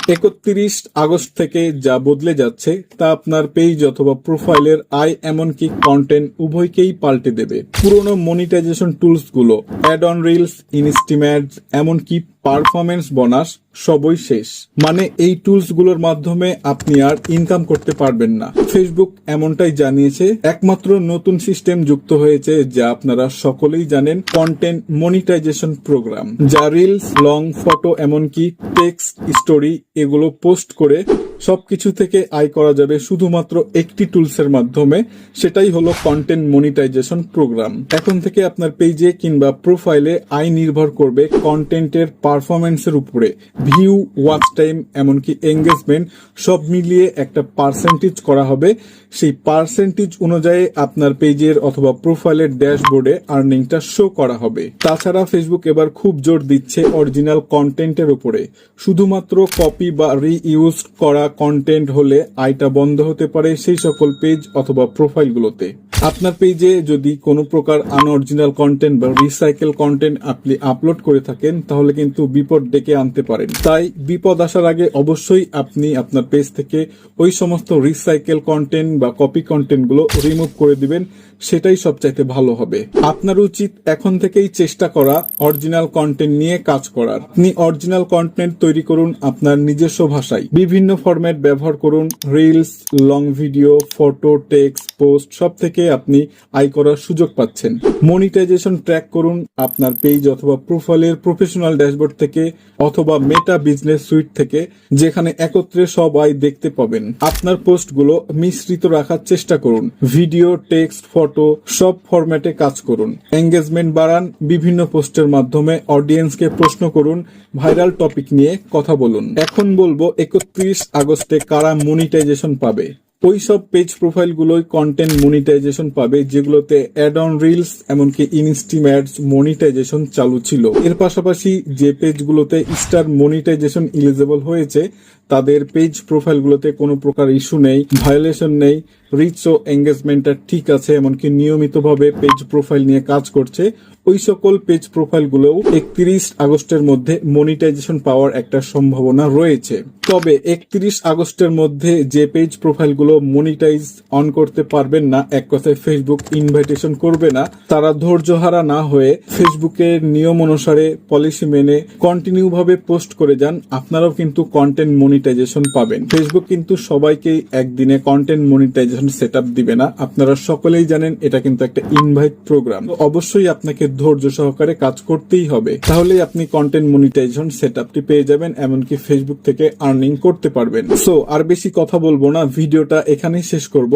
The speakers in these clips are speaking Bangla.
31 আগস্ট থেকে যা বদলে যাচ্ছে তা আপনার পেজ অথবা প্রোফাইলের আয় এমনকি কন্টেন্ট উভয়কেই পাল্টে দেবে। পুরনো মনিটাইজেশন টুলস গুলো অ্যাড অন রিলস, ইনস্টিম্যাটস, এমনকি পারফরমেন্স বোনাস সবই শেষ। মানে এই টুলস গুলোর মাধ্যমে আপনি আর ইনকাম করতে পারবেন না। ফেসবুক এমনটাই জানিয়েছে। একমাত্র নতুন সিস্টেম যুক্ত হয়েছে যা আপনারা সকলেই জানেন, কন্টেন্ট মনিটাইজেশন প্রোগ্রাম, যা রিলস, লং ফটো, এমনকি টেক্সট স্টোরি এগুলো পোস্ট করে সবকিছু থেকে আয় করা যাবে শুধুমাত্র একটি টুলস এর মাধ্যমে। সেটাই হলো কন্টেন্ট মনিটাইজেশন প্রোগ্রাম। এখন থেকে আপনার পেজে কিংবা প্রোফাইলে আয় নির্ভর করবে কন্টেন্টের পারফরমেন্সের উপরে। ভিউ, ওয়াচ টাইম, এমনকি এঙ্গেজমেন্ট সব মিলিয়ে একটা পার্সেন্টেজ করা হবে। সেই পার্সেন্টেজ অনুযায়ী আপনার পেজের অথবা প্রোফাইলের ড্যাশবোর্ডে আর্নিংটা শো করা হবে। তাছাড়া ফেসবুক এবার খুব জোর দিচ্ছে অরিজিনাল কন্টেন্টের উপরে। শুধুমাত্র কপি বা রিইউজ করা কন্টেন্ট হলে আয়টা বন্ধ হতে পারে সেই সকল পেজ অথবা প্রোফাইলগুলোতে। আপনার পেজে যদি কোনো প্রকার আনঅরিজিনাল কন্টেন্ট বা রিসাইকেল কন্টেন্ট আপনি আপলোড করে থাকেন তাহলে কিন্তু বিপদ ডেকে আনতে পারেন। তাই বিপদ আসার আগে অবশ্যই আপনি আপনার পেজ থেকে ওই সমস্ত রিসাইকেল কন্টেন্ট বা কপি কন্টেন্ট গুলো রিমুভ করে দিবেন। সেটাই সবচাইতে ভালো হবে। আপনার উচিত এখন থেকেই চেষ্টা করা অরিজিনাল কন্টেন্ট নিয়ে কাজ করার। আপনি অরিজিনাল কন্টেন্ট তৈরি করুন আপনার নিজস্ব ভাষায়। বিভিন্ন ফরম্যাট ব্যবহার করুন। Reels, long video, photo, text, post সব থেকে আপনি আয় করার সুযোগ পাচ্ছেন। মনিটাইজেশন ট্র্যাক করুন আপনার পেজ অথবা প্রোফাইলের প্রফেশনাল ড্যাশবোর্ড থেকে অথবা মেটা বিজনেস সুইট থেকে, যেখানে একত্রে সব আয় দেখতে পাবেন। আপনার পোস্টগুলো মিশ্রিত রাখার চেষ্টা করুন। ভিডিও, টেক্সট, ফটো সব ফরম্যাটে কাজ করুন। এঙ্গেজমেন্ট বাড়ান। বিভিন্ন পোস্টের মাধ্যমে অডিয়েন্সকে প্রশ্ন করুন। ভাইরাল টপিক নিয়ে কথা বলুন। এখন বলবো 31 আগস্টে কারা মনিটাইজেশন পাবে। ওই সব পেজ প্রোফাইল গুলোই কন্টেন্ট মনিটাইজেশন পাবে যেগুলোতে অ্যাড অন রিলস, এমনকি ইনস্টিম্যাটস মনিটাইজেশন চালু ছিল। এর পাশাপাশি যে পেজগুলোতে স্টার মনিটাইজেশন এলিজিবল হয়েছে তাদের পেজ প্রোফাইল গুলোতে কোনো প্রকার ইস্যু নেই, ভায়োলেশন নেই, রিচ ও এঙ্গেজমেন্টটা ঠিক আছে, এমনকি নিয়মিতভাবে পেজ প্রোফাইল নিয়ে কাজ করছে। ওই সকল পেজ প্রোফাইল গুলোও 31 আগস্টের মধ্যে মনিটাইজেশন পাওয়ার একটা সম্ভাবনা রয়েছে। তবে 31 আগস্টের মধ্যে যে পেজ প্রোফাইল গুলো মনিটাইজ অন করতে পারবেন না, এক কথায় ফেসবুক ইনভাইটেশন করবে না, তারা ধৈর্যহারা না হয়ে ফেসবুকের নিয়ম অনুসারে পলিসি মেনে কন্টিনিউ ভাবে পোস্ট করে যান। আপনারাও কিন্তু কন্টেন্ট মনিটাইজেশন পাবেন। ফেসবুক কিন্তু সবাইকেই একদিনে কন্টেন্ট মনিটাইজেশন সেটআপ দিবে না। আপনারা সকলেই জানেন এটা কিন্তু একটা ইনভাইট প্রোগ্রাম। অবশ্যই আপনাকে ধৈর্য সহকারে কাজ করতেই হবে, তাহলেই আপনি কন্টেন্ট মনিটাইজেশন সেটআপটি পেয়ে যাবেন, এমনকি ফেসবুক থেকে আর্নিং করতে পারবেন। সো আর বেশি কথা বলবো না, ভিডিওটা এখানেই শেষ করব।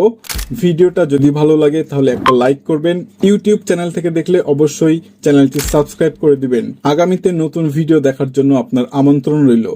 ভিডিওটা যদি ভালো লাগে তাহলে একটা লাইক করবেন। ইউটিউব চ্যানেল থেকে দেখলে অবশ্যই চ্যানেলটি সাবস্ক্রাইব করে দিবেন। আগামীতে নতুন ভিডিও দেখার জন্য আপনার আমন্ত্রণ রইল।